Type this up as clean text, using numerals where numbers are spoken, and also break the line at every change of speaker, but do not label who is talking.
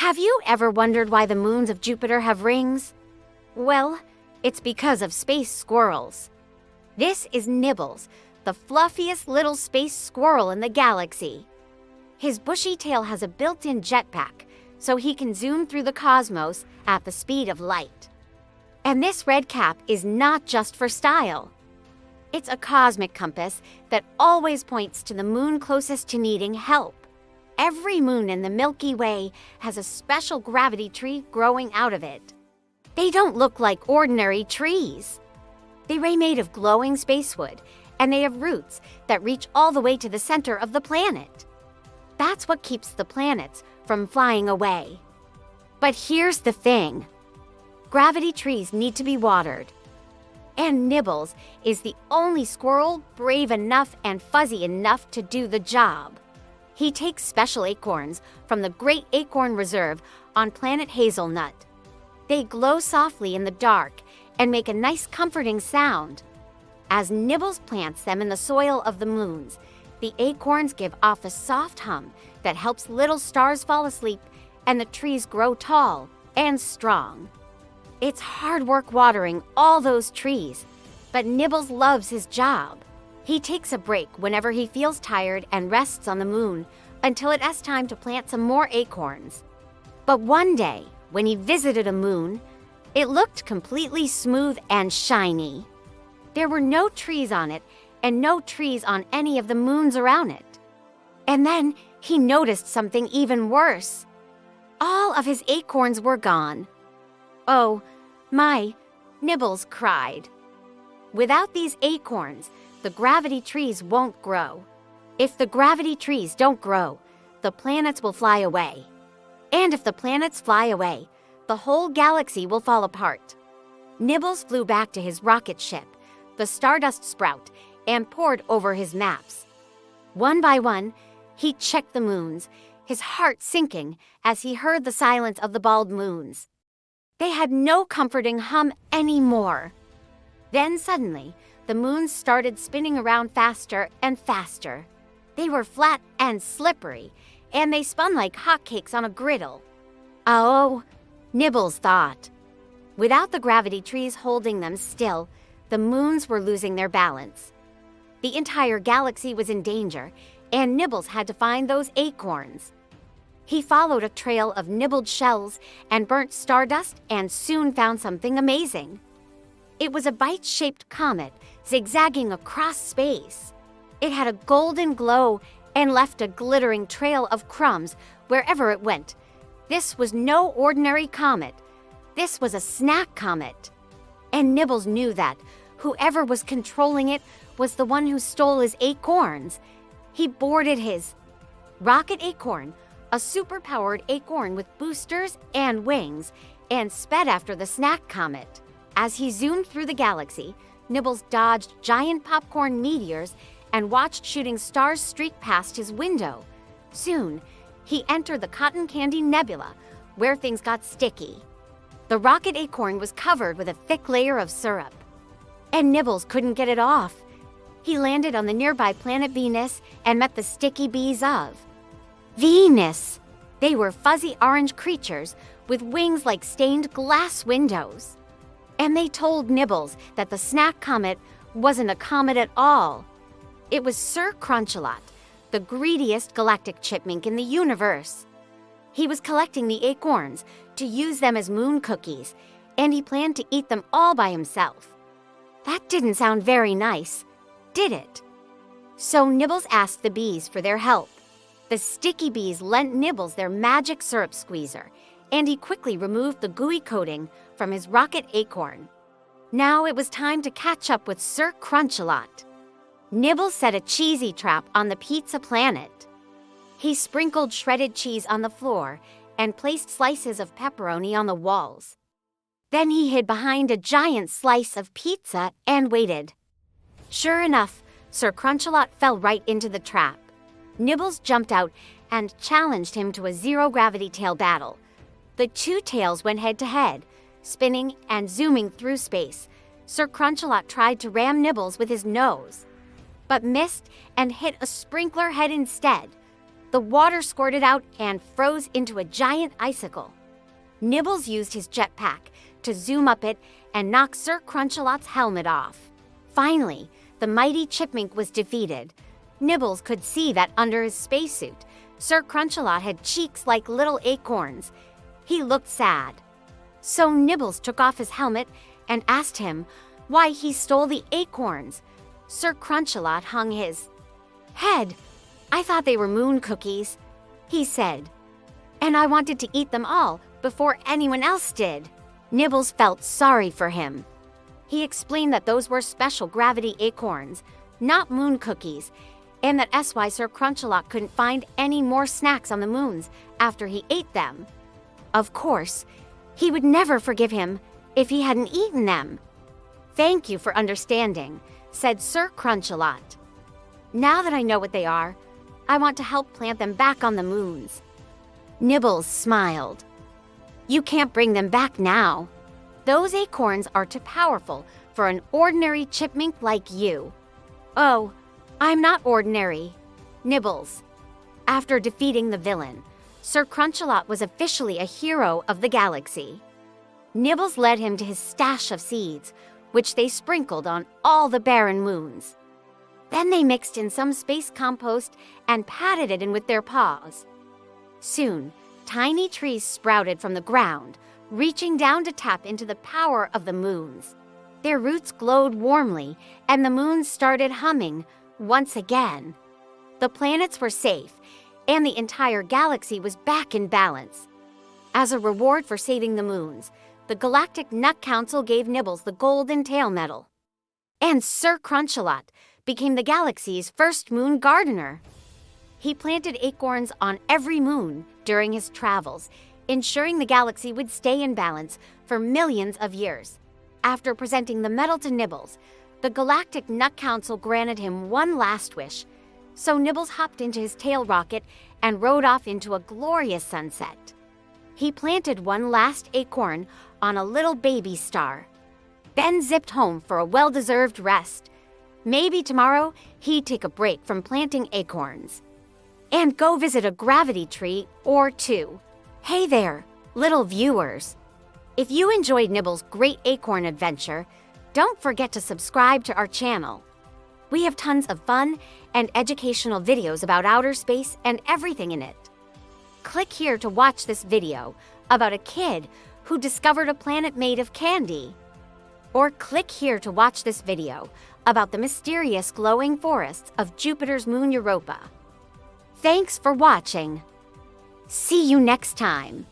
Have you ever wondered why the moons of Jupiter have rings? Well, it's because of space squirrels. This is Nibbles, the fluffiest little space squirrel in the galaxy. His bushy tail has a built-in jetpack, so he can zoom through the cosmos at the speed of light. And this red cap is not just for style. It's a cosmic compass that always points to the moon closest to needing help. Every moon in the Milky Way has a special gravity tree growing out of it. They don't look like ordinary trees. They're made of glowing spacewood, and they have roots that reach all the way to the center of the planet. That's what keeps the planets from flying away. But here's the thing. Gravity trees need to be watered. And Nibbles is the only squirrel brave enough and fuzzy enough to do the job. He takes special acorns from the Great Acorn Reserve on planet Hazelnut. They glow softly in the dark and make a nice comforting sound. As Nibbles plants them in the soil of the moons, the acorns give off a soft hum that helps little stars fall asleep and the trees grow tall and strong. It's hard work watering all those trees, but Nibbles loves his job. He takes a break whenever he feels tired and rests on the moon until it has time to plant some more acorns. But one day, when he visited a moon, it looked completely smooth and shiny. There were no trees on it and no trees on any of the moons around it. And then he noticed something even worse. All of his acorns were gone. "Oh, my," Nibbles cried. Without these acorns, the gravity trees won't grow. If the gravity trees don't grow, the planets will fly away. And if the planets fly away, the whole galaxy will fall apart. Nibbles flew back to his rocket ship, the Stardust Sprout, and pored over his maps. One by one, he checked the moons, his heart sinking as he heard the silence of the bald moons. They had no comforting hum anymore. Then suddenly, the moons started spinning around faster and faster. They were flat and slippery, and they spun like hotcakes on a griddle. "Oh," Nibbles thought. Without the gravity trees holding them still, the moons were losing their balance. The entire galaxy was in danger, and Nibbles had to find those acorns. He followed a trail of nibbled shells and burnt stardust and soon found something amazing. It was a bite-shaped comet zigzagging across space. It had a golden glow and left a glittering trail of crumbs wherever it went. This was no ordinary comet. This was a Snack Comet. And Nibbles knew that whoever was controlling it was the one who stole his acorns. He boarded his rocket acorn, a super-powered acorn with boosters and wings, and sped after the Snack Comet. As he zoomed through the galaxy, Nibbles dodged giant popcorn meteors and watched shooting stars streak past his window. Soon, he entered the Cotton Candy Nebula, where things got sticky. The rocket acorn was covered with a thick layer of syrup. And Nibbles couldn't get it off. He landed on the nearby planet Venus and met the sticky bees of Venus. They were fuzzy orange creatures with wings like stained glass windows. And they told Nibbles that the Snack Comet wasn't a comet at all. It was Sir Crunch-a-Lot, the greediest galactic chipmunk in the universe. He was collecting the acorns to use them as moon cookies, and he planned to eat them all by himself. That didn't sound very nice, did it? So Nibbles asked the bees for their help. The sticky bees lent Nibbles their magic syrup squeezer, and he quickly removed the gooey coating from his rocket acorn. Now it was time to catch up with Sir Crunch-a-Lot. Nibbles set a cheesy trap on the pizza planet. He sprinkled shredded cheese on the floor and placed slices of pepperoni on the walls. Then he hid behind a giant slice of pizza and waited. Sure enough, Sir Crunch-a-Lot fell right into the trap. Nibbles jumped out and challenged him to a zero-gravity tail battle. The two tails went head-to-head, spinning and zooming through space. Sir Crunch-a-Lot tried to ram Nibbles with his nose, but missed and hit a sprinkler head instead. The water squirted out and froze into a giant icicle. Nibbles used his jetpack to zoom up it and knock Sir Crunch-a-Lot's helmet off. Finally, the mighty chipmunk was defeated. Nibbles could see that under his spacesuit, Sir Crunch-a-Lot had cheeks like little acorns. He looked sad. So Nibbles took off his helmet and asked him why he stole the acorns. Sir Crunch-a-Lot hung his head. "I thought they were moon cookies," he said, "and I wanted to eat them all before anyone else did." Nibbles felt sorry for him. He explained that those were special gravity acorns, not moon cookies, and that's why Sir Crunch-a-Lot couldn't find any more snacks on the moons after he ate them. Of course, he would never forgive him if he hadn't eaten them. "Thank you for understanding," said Sir Crunch-a-Lot. "Now that I know what they are, I want to help plant them back on the moons." Nibbles smiled. "You can't bring them back now. Those acorns are too powerful for an ordinary chipmunk like you." "Oh, I'm not ordinary, Nibbles." After defeating the villain, Sir Crunch-a-Lot was officially a hero of the galaxy. Nibbles led him to his stash of seeds, which they sprinkled on all the barren moons. Then they mixed in some space compost and patted it in with their paws. Soon, tiny trees sprouted from the ground, reaching down to tap into the power of the moons. Their roots glowed warmly, and the moons started humming once again. The planets were safe, and the entire galaxy was back in balance. As a reward for saving the moons, the Galactic Nut Council gave Nibbles the Golden Tail Medal. And Sir Crunch-a-Lot became the galaxy's first moon gardener. He planted acorns on every moon during his travels, ensuring the galaxy would stay in balance for millions of years. After presenting the medal to Nibbles, the Galactic Nut Council granted him one last wish, so Nibbles hopped into his tail rocket and rode off into a glorious sunset. He planted one last acorn on a little baby star, then zipped home for a well-deserved rest. Maybe tomorrow he'd take a break from planting acorns and go visit a gravity tree or two. Hey there, little viewers. If you enjoyed Nibbles' great acorn adventure, don't forget to subscribe to our channel. We have tons of fun and educational videos about outer space and everything in it. Click here to watch this video about a kid who discovered a planet made of candy. Or click here to watch this video about the mysterious glowing forests of Jupiter's moon Europa. Thanks for watching. See you next time.